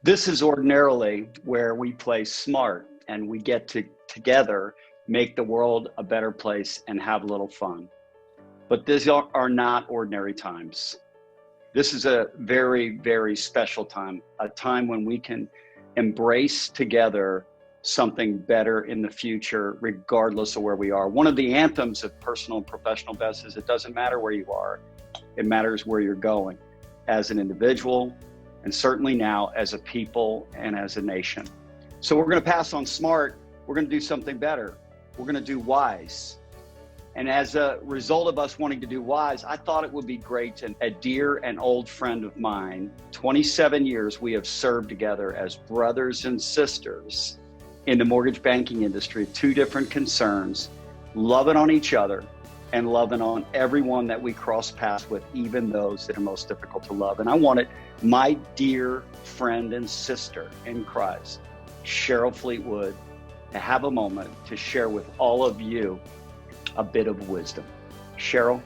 This is ordinarily where we play smart and we get to together make the world a better place and have a little fun. But these are not ordinary times. This is a very, very special time, a time when we can embrace together something better in the future, regardless of where we are. One of the anthems of personal and professional best is it doesn't matter where you are, it matters where you're going as an individual, and certainly now as a people and as a nation. So we're going to pass on smart, we're going to do something better. We're going to do wise. And as a result of us wanting to do wise, I thought it would be great. And a dear and old friend of mine, 27 years we have served together as brothers and sisters in the mortgage banking industry, two different concerns, loving on each other and loving on everyone that we cross paths with, even those that are most difficult to love. And I wanted my dear friend and sister in Christ, Cheryl Fleetwood, to have a moment to share with all of you a bit of wisdom. Cheryl?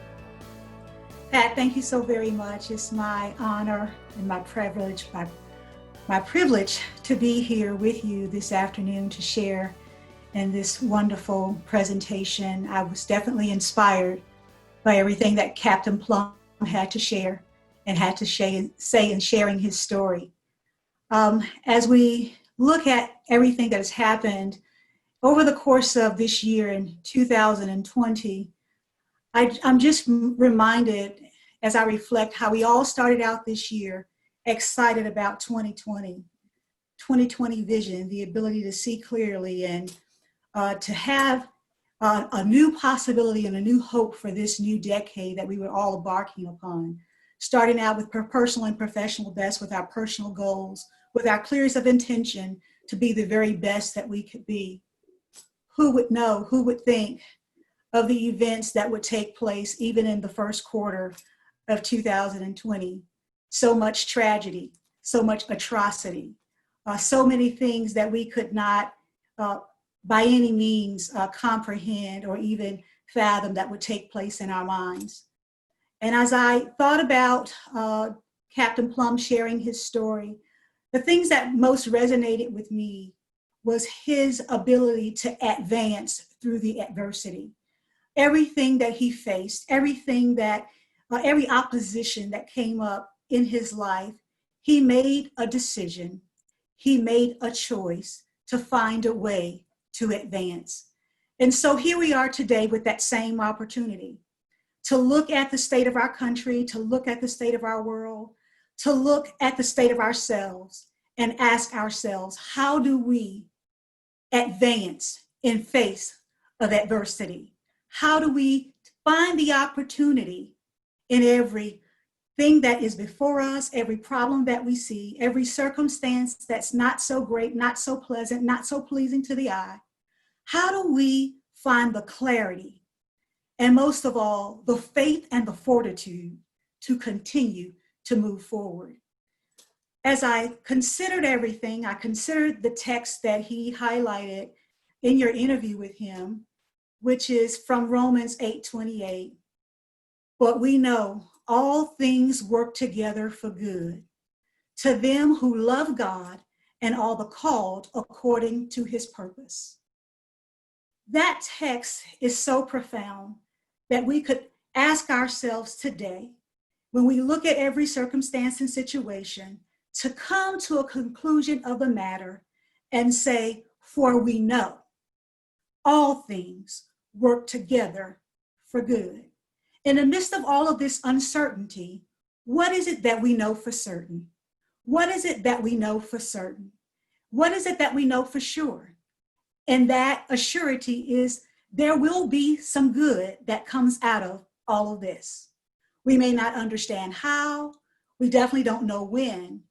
Pat, thank you so very much. It's my honor and my privilege to be here with you this afternoon to share in this wonderful presentation. I was definitely inspired by everything that Captain Plum had to share and had to say in sharing his story. As we look at everything that has happened over the course of this year in 2020, I'm just reminded as I reflect how we all started out this year excited about 2020 vision, the ability to see clearly and to have a new possibility and a new hope for this new decade that we were all embarking upon. Starting out with personal and professional best, with our personal goals, with our clearest of intention to be the very best that we could be. Who would know, who would think of the events that would take place even in the first quarter of 2020? So much tragedy, so much atrocity, so many things that we could not by any means comprehend or even fathom that would take place in our minds. And as I thought about Captain Plum sharing his story, the things that most resonated with me was his ability to advance through the adversity. Everything that he faced, every opposition that came up in his life, he made a decision, he made a choice to find a way to advance. And so here we are today with that same opportunity to look at the state of our country, to look at the state of our world, to look at the state of ourselves and ask ourselves, how do we advance in face of adversity? How do we find the opportunity in everything that is before us, every problem that we see, every circumstance that's not so great, not so pleasant, not so pleasing to the eye? How do we find the clarity and most of all, the faith and the fortitude to continue to move forward? As I considered everything, I considered the text that he highlighted in your interview with him, which is from Romans 8:28. But we know all things work together for good to them who love God and are the called according to his purpose. That text is so profound that we could ask ourselves today, when we look at every circumstance and situation, to come to a conclusion of the matter and say, for we know all things work together for good. In the midst of all of this uncertainty, what is it that we know for certain? What is it that we know for certain? What is it that we know for sure? And that assurity is there will be some good that comes out of all of this. We may not understand how, we definitely don't know when,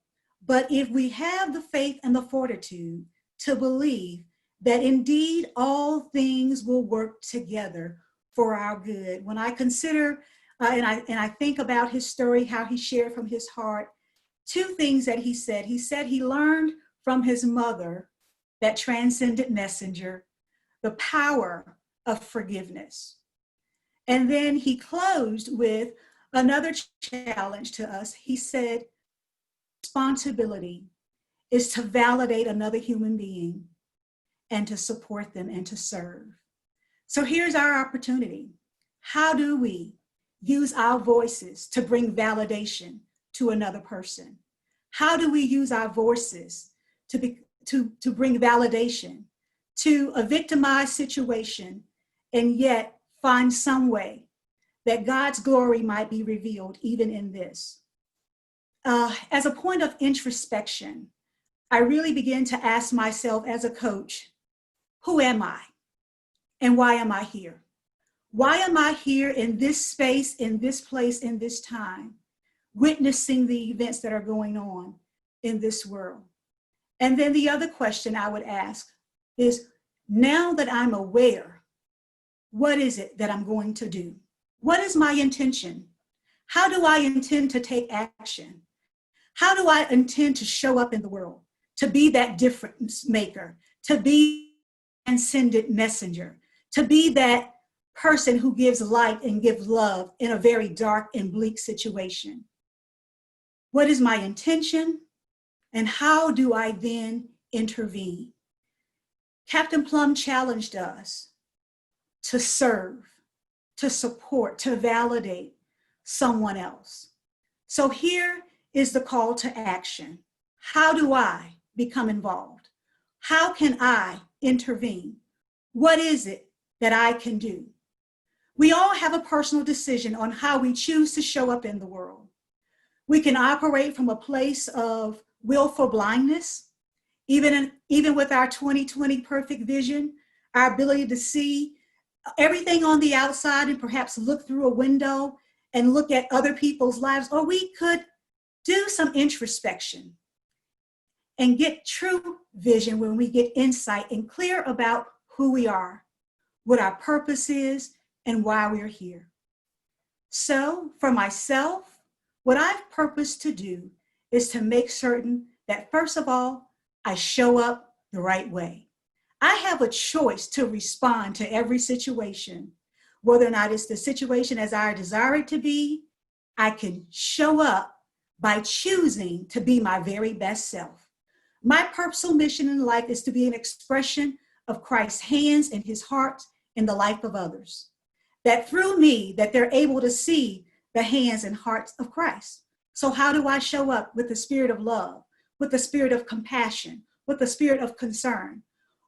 but if we have the faith and the fortitude to believe that indeed all things will work together for our good. When I consider and I think about his story, how he shared from his heart, two things that he said. He said he learned from his mother, that transcendent messenger, the power of forgiveness. And then he closed with another challenge to us. He said, responsibility is to validate another human being and to support them and to serve. So here's our opportunity. How do we use our voices to bring validation to another person? How do we use our voices to bring validation to a victimized situation and yet find some way that God's glory might be revealed even in this? As a point of introspection, I really began to ask myself as a coach, who am I? And why am I here? Why am I here in this space, in this place, in this time, witnessing the events that are going on in this world? And then the other question I would ask is, now that I'm aware, what is it that I'm going to do? What is my intention? How do I intend to take action? How do I intend to show up in the world, to be that difference maker, to be an transcendent messenger, to be that person who gives light and gives love in a very dark and bleak situation? What is my intention? And how do I then intervene? Captain Plum challenged us to serve, to support, to validate someone else. So here is the call to action. How do I become involved? How can I intervene? What is it that I can do? We all have a personal decision on how we choose to show up in the world. We can operate from a place of willful blindness, even with our 20/20 perfect vision, our ability to see everything on the outside and perhaps look through a window and look at other people's lives. Or we could do some introspection and get true vision when we get insight and clear about who we are, what our purpose is, and why we're here. So for myself, what I've purposed to do is to make certain that, first of all, I show up the right way. I have a choice to respond to every situation, whether or not it's the situation as I desire it to be. I can show up by choosing to be my very best self. My purposeful mission in life is to be an expression of Christ's hands and his heart in the life of others. That through me, that they're able to see the hands and hearts of Christ. So how do I show up? With the spirit of love, with the spirit of compassion, with the spirit of concern?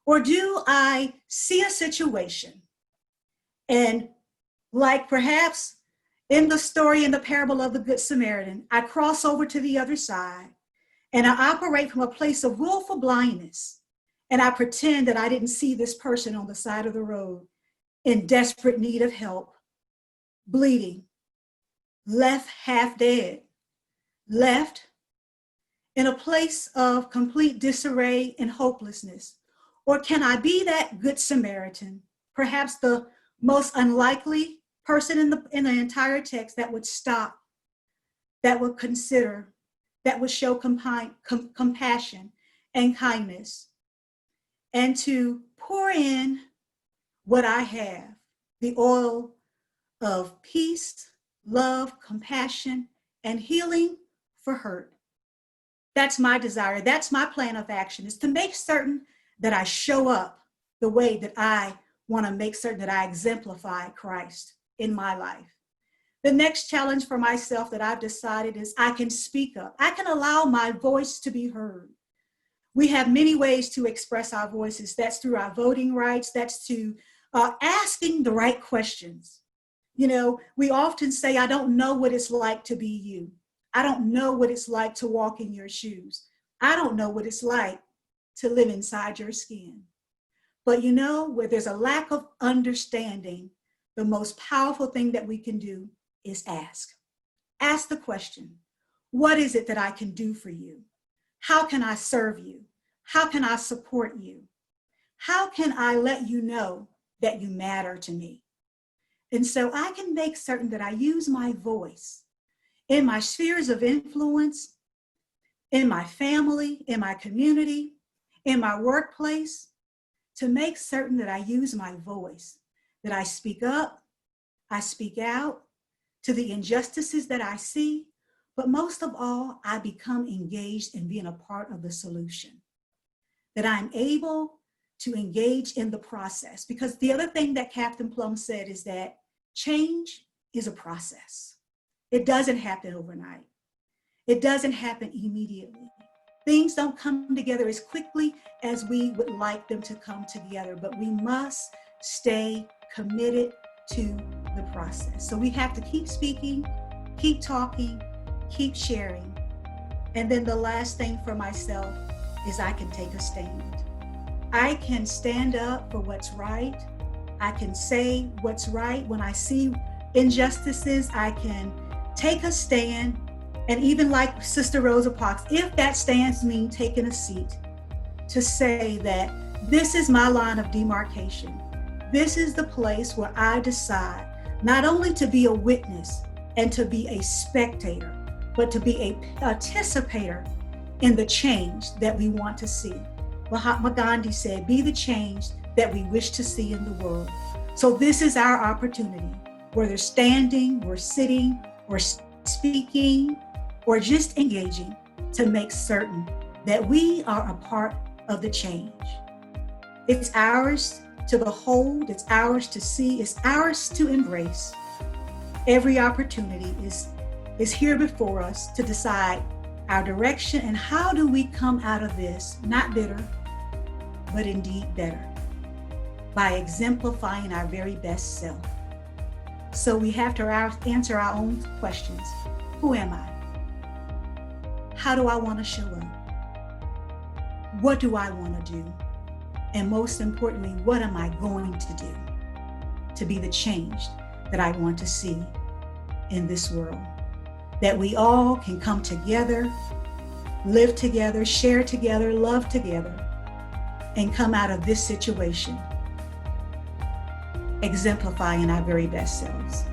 Or do I see a situation and, like perhaps in the story, in the parable of the Good Samaritan, I cross over to the other side and I operate from a place of willful blindness, and I pretend that I didn't see this person on the side of the road in desperate need of help, bleeding, left half dead, left in a place of complete disarray and hopelessness? Or can I be that Good Samaritan, perhaps the most unlikely person in the entire text, that would stop, that would consider, that would show compassion and kindness, and to pour in what I have, the oil of peace, love, compassion, and healing for hurt. That's my desire. That's my plan of action, is to make certain that I show up the way that I want to make certain that I exemplify Christ in my life. The next challenge for myself that I've decided is I can speak up. I can allow my voice to be heard. We have many ways to express our voices. That's through our voting rights. That's to asking the right questions. You know, we often say, I don't know what it's like to be you. I don't know what it's like to walk in your shoes. I don't know what it's like to live inside your skin. But you know, where there's a lack of understanding, the most powerful thing that we can do is ask. Ask the question, what is it that I can do for you? How can I serve you? How can I support you? How can I let you know that you matter to me? And so I can make certain that I use my voice in my spheres of influence, in my family, in my community, in my workplace, to make certain that I use my voice, that I speak up, I speak out to the injustices that I see, But most of all, I become engaged in being a part of the solution. That I'm able to engage in the process. Because the other thing that Captain Plum said is that change is a process. It doesn't happen overnight. It doesn't happen immediately. Things don't come together as quickly as we would like them to come together, but we must stay committed to the process. So we have to keep speaking, keep talking, keep sharing. And then the last thing for myself is I can take a stand. I can stand up for what's right. I can say what's right. When I see injustices, I can take a stand. And even like Sister Rosa Parks, if that stands means taking a seat to say that this is my line of demarcation. This is the place where I decide not only to be a witness and to be a spectator, but to be a participator in the change that we want to see. Mahatma Gandhi said, be the change that we wish to see in the world. So this is our opportunity, whether standing, or sitting, or speaking, or just engaging, to make certain that we are a part of the change. It's ours to behold, it's ours to see, it's ours to embrace. Every opportunity is here before us to decide our direction and how do we come out of this, not bitter, but indeed better, by exemplifying our very best self. So we have to answer our own questions. Who am I? How do I want to show up? What do I want to do? And most importantly, what am I going to do to be the change that I want to see in this world? That we all can come together, live together, share together, love together, and come out of this situation exemplifying our very best selves.